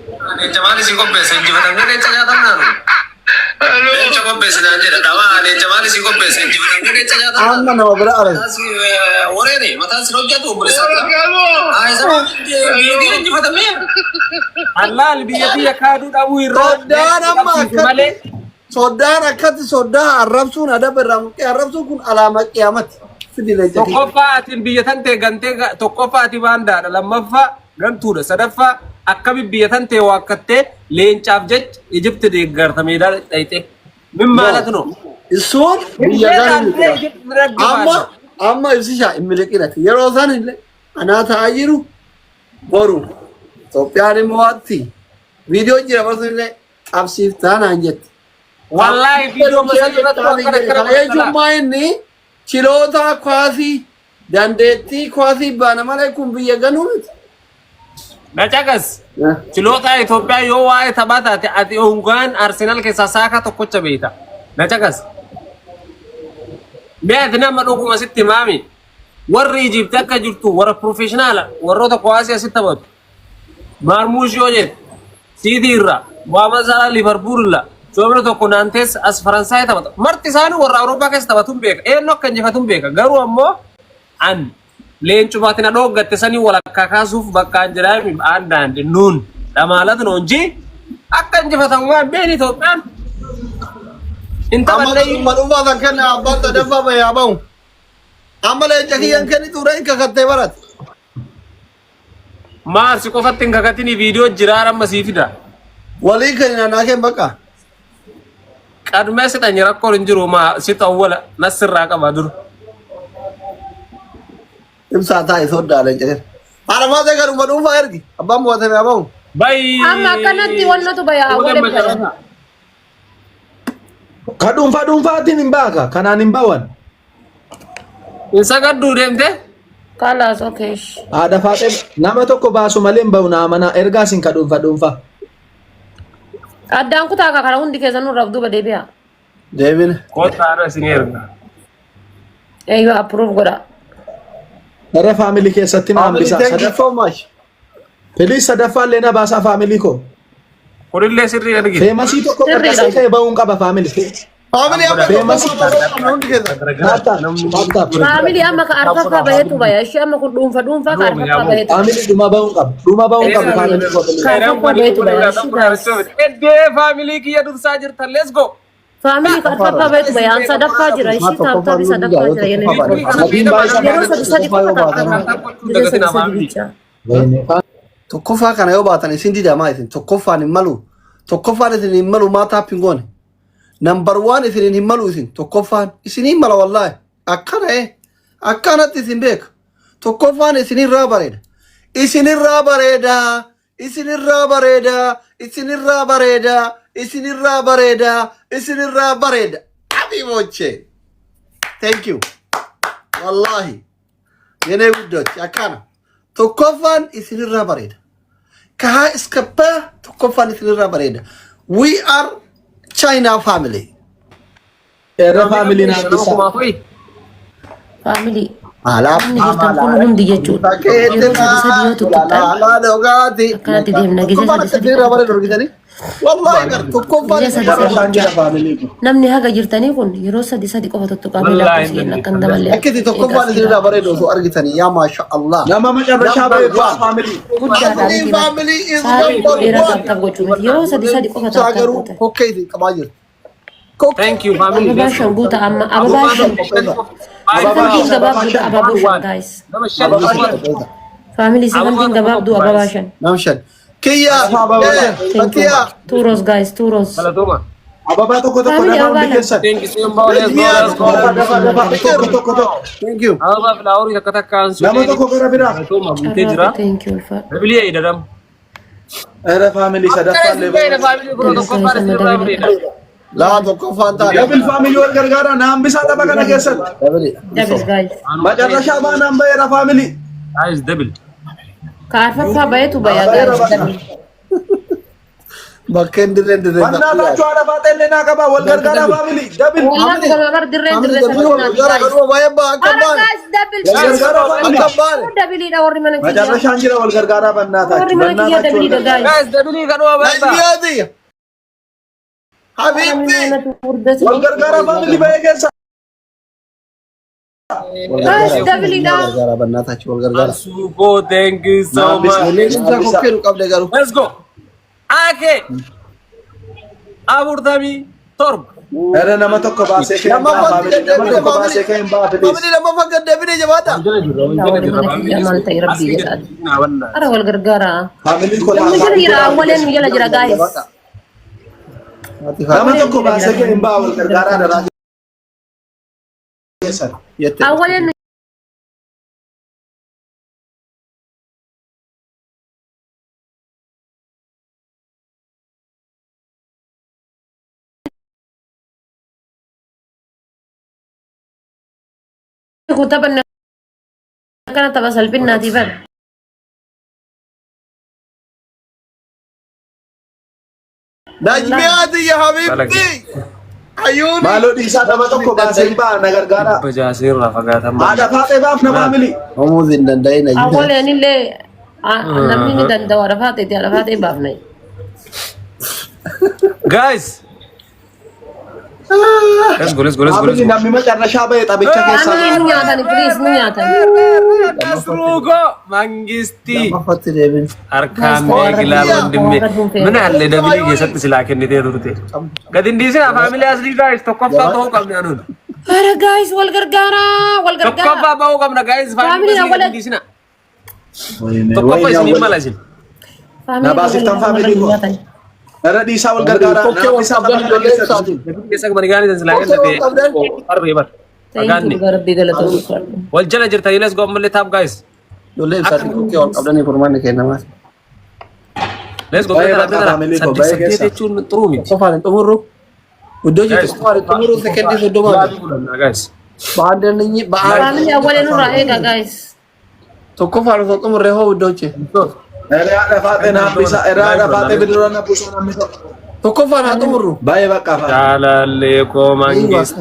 Leenca maali si qopheesse injifatamne leenca nyaatamnaanu. Leenca qopheesse naan jedha dhamaa leenca maali si qopheesse injifatamne leenca nyaatamnaanu. Amma nama bira arag. Wareere mataan si hojjetu obboleessaadha. Isa biyya injifatamne. Allaal biyya biyya kaaduu dhabuu irraa. Soddaan amma akkatti soddaan akkatti soddaa arrabsuun adaba irraa mukkee arrabsuun kun alaama qiyaamati. Tokkoffaa atiin biyya tan ta'e gantee tokkoffaa ati baandaadha lammaffaa gantuudha sadaffaa akkami biyya tan ta'e waakkattee leencaaf jecha Ijipti deeggartameedha dhayite min maalatu no isuun biyya gaarii amma ibsishaa imiliqinati yeroo san illee anaa ta'aa jiru boru Itoophiyaan immoo waatti viidiyoo jira barsu illee qabsiiftaa naan jetti. Wallaahi viidiyoo jechuummaa inni Chilota kwasi dandeettii kwasi baana malee kun biyya ganuu miti. Nacagas chilota Itoophiyaa yoo waa'ee taphaa taate ati hongaan Arsenal keessaa saaka tokkocha beeyta. Nacagas beet nama dhuguma sitti maami warri Ijipti akka jirtu warra professionaala warroota kwasi asitti taphatu Marmuush yoo jedhe City irraa Mohamed Salah Liverpool irraa Sobra tokko Nantes as Faransaay taphata. Marti isaanii warra Awurooppaa keessa taphatuun beeka. Eenyu akka injifatuun beeka. Garuu ammoo an leencumaatiin dhoogatte sanii walakkaa kaasuuf bakka jiraami aandaan nuun dhamaalatu noonji akka injifatan waan beeni Itoophiyaan. Amma dhuunfaa kan kenna abbaan sadaffaa bayaa bahu. Amma leenca kiyyan kenni tuura hin kakattee barate. Maarsi qofatti hin kakatini viidiyoo jiraa amma sii fida. Walii kenni naannaa keen bakka. Kadumee si tanya rakkoo hin jiru maa si xawwala nasirraa qaba dur. Ibsaa taa'e sooddaa leenca. Haadha maatee kan uumma dhuunfaa ergi abbaan mo'atame abahu. Bayi. Amma akkanatti wannatu bayaa awwalee. Ka dhuunfaatiin hin baaka kanaan hin bawan. Isa gadduu deemte? Kalaas okay. Haadha faatee nama tokko baasu malee hin bahu naa mana ergaas hin ka dhuunfaa. Addaan kutaa kakara hundi keessanuu rabduuba deebi'a. Deebine. Kota ada sini erga. Eeyyuu approve godha. Gara faamilii keessatti maan bisa sadaffaa. Feliis sadaffaa illee na baasaa faamilii koo. Kurillee sirrii ergi. Feemasii tokko qarqasee ta'e bahuun qaba faamilii. Faamilii amma feemasii hundi keessa. Faamilii amma ka arfaffaa baheetu baya. Ishee amma kun dhuunfaa ka arfaffaa baheetu. Faamilii dhuma bahuun qaba. Dhuma bahuun qaba faamilii koo. Ka arfaffaa baheetu baya. Eddee faamilii kiyya dursaa jirtan let's go. Faamilii ka arfaffaa baheetu baya. An sadaffaa jira. Ishii taaptaabii sadaffaa jira. Yeroo sadi qofa Tokkoffaa kana yoo baatan isin didamaa isin tokkoffaan hin malu. Tokkoffaan isin hin malu maa taappiin goone. Number 1 isin hin malu isin tokkoffaan isin hin mala wallahi. Akkana akkanatti isin beeka. Tokkoffaan isin irraa bareeda. Isin irraa bareeda. Isin irraa bareeda. Isin irraa bareeda. Isin irraa bareeda. Isin irraa bareeda. Abi moche. Thank you. Wallahi. Yene widdochi akkana. Tokkoffaan isin irraa bareeda. Kahaa iskabbaa tokkoffaan isin irraa bareeda. We are China family. Era faamilii naa bisa. Faamilii. Maalaaf. Inni jirtan kun hundi jechuudha. Yeroo sadi yoo tuttuqan. Akkanatti deemna gisa sadi. Wallahi gar tokkoffaan namni haga jirtanii kun yeroo sadi qofa tuttuqaa beelaa kuusiin akkan dabalee. akkati tokkoffaan isin irraa bareeda osoo argitanii yaa maasha Allah. Nama macarrashaa bareedu faamilii. Guddaadhaan family is dheeraa tabtab gochuu miti yeroo sadi qofa tabtab goota. kokkee isin qabaa jirtu. Thank you family. Ababaa shan guuta amma ababaa shan. Sagantiin gabaabduudha abaaboo shan guys. Faamilii sagantiin gabaabduu ababaa shan. Namshan. Kiyya. Fatiya. Turos guys turos. Salatuma. Ababaa tokko nama hundi keessan. Thank you so much. Thank you. Ababa flower takka takkaan sun. Nama tokko gara biraa. Salatuma bultee jira. Thank you ulfa. Bibiliya idadam. Era faamilii sadaffaa illee bahuun. Family bro tokkoffaa sirraa bareeda. Laa tokkoffaan taane. Dabil faamilii wal gargaara naan bisaa tapha kana keessan. Dabis guys. Macarrashaa baanaan baheera faamilii. Guys double. Ka arfaffaa baheetu bayaa guys. Bakkeen dirreen dirreen. Bannaa cuara faatelle naa qaba wal gargaara family dabil. Wallahi kalau babar dirre dirre Gara garuu baay'ee baa akka baane. guys double Akka baane. double ida warri mana kiyya Majarrashaan jira wal gargaara bannaa warri taati. mana kiyya double ida guys guys dabili kanuma beektaa Najmiyaati. Habiibti. Wal gargaara family baay'ee keessa. guys double ida Gargaara bannaa taachi wal gargaara. Sugo, thank you so much. Leenjisaa kokkeenu qabde garuu. Let's go. Ake. Aburtami torba. Era nama tokko baasee kee Nama family nama tokko baasee kee baafete. Family lama fakkat deebinee jabaata. warri mana kiyya maal ta'e rabbi jedhaati ara wal gargaara Family ko namni jala jira awwaleen nu jala jira guys nama tokko baasee kee baa wal gargaara daraa keessa. Yette. awwaleen nu kutaban kana taba salpinnaati ban Najmiyaati ya habiibti. Ayuuni. Maaloo dhiisaa nama tokko baasee baa na gargaara. Bajaasirra fagaatan. Haadha faatee baaf na family. Homuus hin danda'in Najmiyaati. awwaleen illee namni ni danda'a arafaatee baafna Guys. Let's go. Family namni macarrashaa ba'e xabicha keessa. Amni nu nyaatan please nu nyaatan Sugo, mangisti. Lammaffaatti deebin. Harkaamee gilaala hundimee. Mana allee dabilii keessatti silaa kennitee turte. Gad hin dhiisina faamilii asli guys tokkoffaa bahuu qabna anuun. ara guys wal gargaara Tokkoffaa bahuu qabna guys faamilii asli gad hin dhiisina. Tokkoffaa isin mala isin. Na baasiftan family ko. Era dhiisaa wal gargaara. Nama isaa family keessa. Keessa barigaanii tan silaa kennitee. Harree bar. thank you rabbi galatoomuu Wal jala jirta let's go ammallee taap guys. Ijoollee ibsaatiin kokkee wal qabdanii furmaanni kennamaa. Let's go. Baay'ee bakka family ko baay'ee keessa. jechuun xuruu miti. Qofaan hin xumurru. Iddoo jirtu qofaan hin xumurru sekendii soddoma. Guys. Baadeen inni ba'aa. family awwaleen irraa eega guys Tokkoffaan osoo xumurree hoo iddoo chee. Era haadha faatee naabbisa. Era haadha faatee bidura naabbisa namni tokko. Tokkoffaan haa xumurru. Baay'ee bakka faatee. Jaalallee koo mangisti.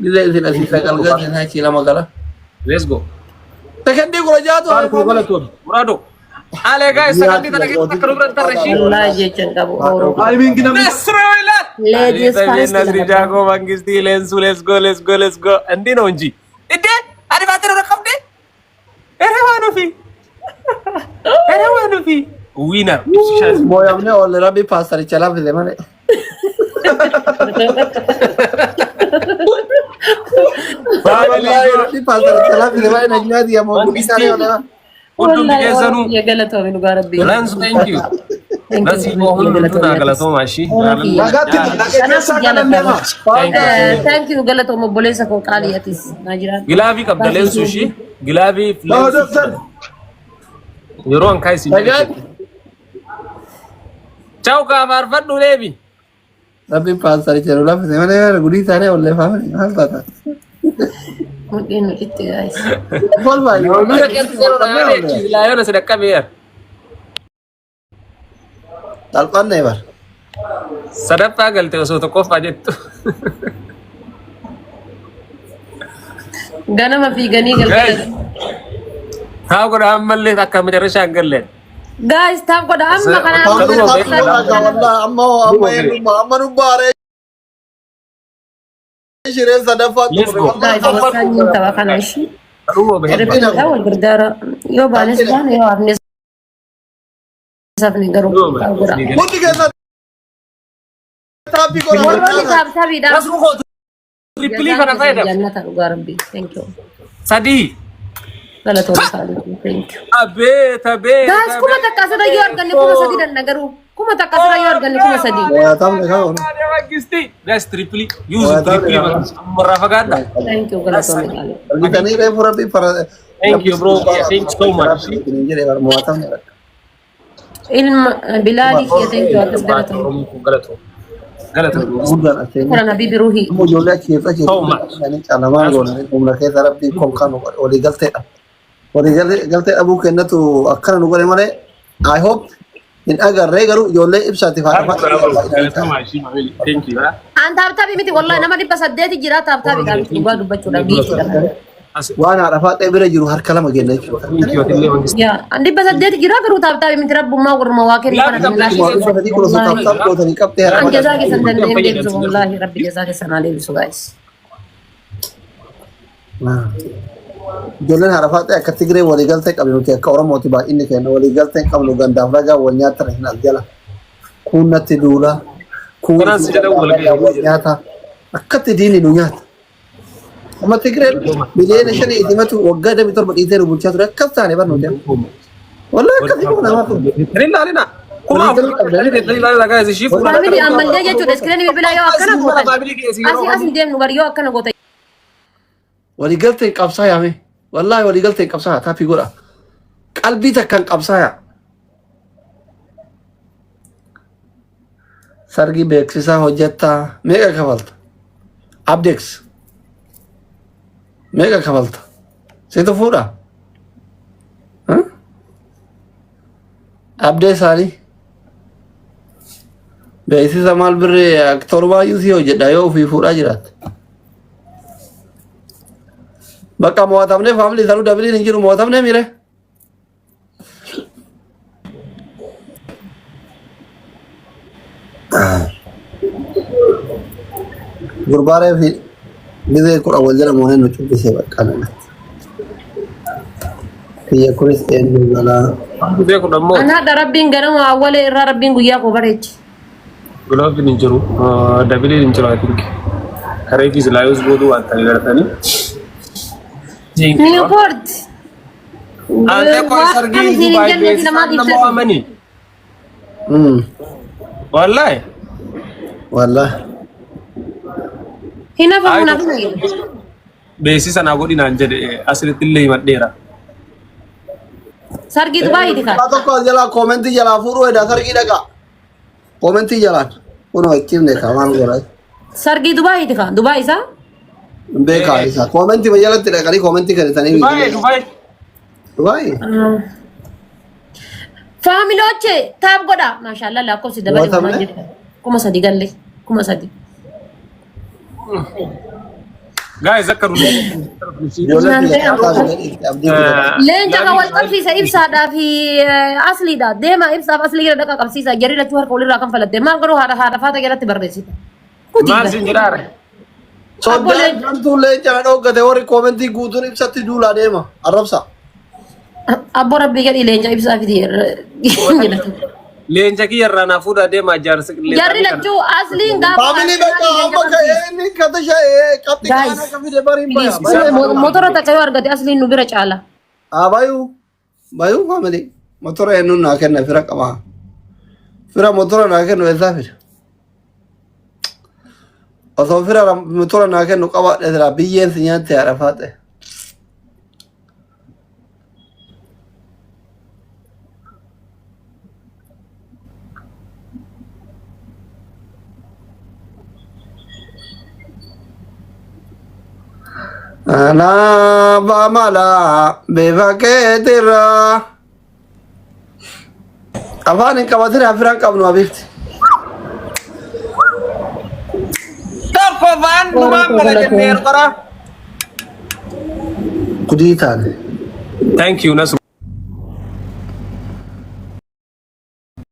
Gizee isin asii sagalgal isaa achii lama gala. Let's go. Sekendii kudha jaatu. Murado. Ale guys, sakandi tana kita keruburan tarashi. wallahi jechan qabu oro Albiin gina Nasrulat. ladies first Nasri jago mangisti lensu let's go. Andi nonji. Ide, ada bater orang kamde. Era wanu fi. Winner. Mooyamne oolle rabbi paastaricha laafise malee. Rabbi paastaricha laafise malee Najmiyaati ammoo guddisaanii oolle. Untuk biasanu. ya galatoomi dhugaa rabbi Lens, thank you. Nasi mohon untuk nagalato mashi. nagaatti nagee keessaa kadhanneema. thank you galatoomi obboleessa koo qaaliyatis naa jiraan Gilavi kabda lensu shi. Gilavi Loo lensu. doktor. Yeroo an kaisi. Ciao ka farfadhu deebi. Rabbi paastaricha nu laafise malee guddisaanii oolle faamani maal taata. mudhiin nu itti guys Fol baay'ee. Mira kan zero na yale kilayo na sedekah biar. Talqannee bar. Sadappa galte osoo tokkoffaa jettu. ganama fiiganii Guys. galgala Haa godha ammallee akka madarashaa hin galleen. guys taaf godha amma kana Amma nu baaree. Shireen sadaffaa Let's go. guys wasanyiin tapha kana ishii Ruma bahee. Rifeensa wal gargaara yoo baanes baane yoo hafnes safni garuu godha Hundi keessa taappii warroonni godha. taabtabiidhaaf Rasmu koo triplii kana fayyadamu. jannata dhugaa rabbi thank you Sadii. galatoomii isaanii thank you Abee. guys kuma takka asirra yoo arganne kuma sadii danna garuu kuma takka asirra yoo arganne kuma sadii Waatamne kaa oolu. Guys, triplii. Use triplii. Ammarraa fagaadha. thank you galatoomii isaanii Argitanii reefu rabbi para. Thank you bro. Thank you so much. Jedhee bar moo'atamne. ilma bilaalii kee thank you akkas galatoomii Galatoomii. Guddaan aseen. kana nabii biruuhi Immoo ijoollee achi keessa So much. jirtu caalamaan goonanii humna keessa rabbii konkaan walii galteedha. Walii galtee dhabuu kennatu akkana nu godhe malee I hope hin agarree garuu ijoollee ibsaatiif haa dhafaa. Thank you. An taaptaabii miti wallahi nama 800 jira taaptaabii kan dhugaa dubbachuudhaaf biichuudha. Waan haa dhafaa ta'e bira jiru harka lama kenna jechuudha. Yaa an 800 jira garuu taaptaabii miti rabbummaa warma waa kennu kana an jazaa keessan dandeenye deebisu wallahi rabbi jazaa keessan haa deebisu guys. Ijoolleen haa dhafaa ta'e akka Tigree waliigaltee qabnu nuti akka Oromooti baay'inni kenna waliigaltee qabnu gandaaf ragaa wal nyaata hin aljala. Kun natti duula. Kun nyaata akkatti diini nu nyaata. Amma Tigreen miliyoona 5 idimatu waggaa 17 dhiitee bulchaa ture akkas taane barnoota. Wallahi akkasi kun namaa kun. Rinna. Faamilii ammallee jechuudha iskiriinii bilbilaa yoo akkana gootan asii deemnu bari yoo akkana gootan. Waliigalteen qabsaa yaame. Wallahi waliigalteen qabsaa taapii godha. Qalbii takkaan qabsaa yaa. Sargi beeksisaa hojjettaa meeqa kafalta? Abdeeks. Meeqa kafalta? Seetu fuudha? Abdee isaanii? Beeksisa maal birree torbaayyuu si hojjedha yoo ofii fuudhaa jiraatte. Bakka mo'atamnee faamilii sanuu dabiliin hin jiru mo'atamnee mire. Gurbaalee fi gizee kudha wal jala moonee nu cubbisee bakka namatti. Kiyya kunis eenyu galaa. An hadha rabbiin ganama awwalee irraa rabbiin guyyaa koo bareechi. Gulaabiin hin jiru. Dabiliin hin jiru ati. Kareefis laayus godhuu waan ta'e garatanii. Newport. Ante kau sargi Dubai base nama amani. Wallahi. Wallahi. Hina famuna kuma. Base sana godina jadi asli tille madera. Sargi Dubai dikah. Atau kau jalan komenti jalan furu ada sargi daga. Komenti jalan. Puno ikim deh kawan gue. Sargi Dubai dikah. Dubai sah? Bekar isa. Komenti majalah tidak kali komenti kali tadi. Dubai. Dubai. Family oche tab goda. Mashallah lah aku sudah balik rumah. Kuma sadi galle. Kuma sadi. Guys, zakaru. Lenja kawal kafi sa ibsa dah fi asli dah. Dema ibsa asli kira dah kafi sa. Jari lah cuar kau lihat akan falat. Dema kau hada fata kira tiberresi. Mal sinjirar. Soalnya tulen jangan oke teori komenti gudun ibsati dulu ada mah Arab sa. Abbo rabbi kan lenja ibsa fi dia. Lenja ki yarana fuda de majar sekali. Jari lah cu asli enggak. Family beka apa kayak ini kata saya kata Guys, kami de barim please, bayar. motor tak kayu harga di asli nubira cala. Bayu family motor enu nak kena firak apa? Firak motor nak kena wesafir. Atau firak motor nak kena kawa ada biyen sinya tiara fate. Ana bamala bevaketira. Afaan hin qabatin afiraan qabnu abifti. Tokko vaan dhumaan mala jennee erqora. Kudii taane. Thank you Nasru.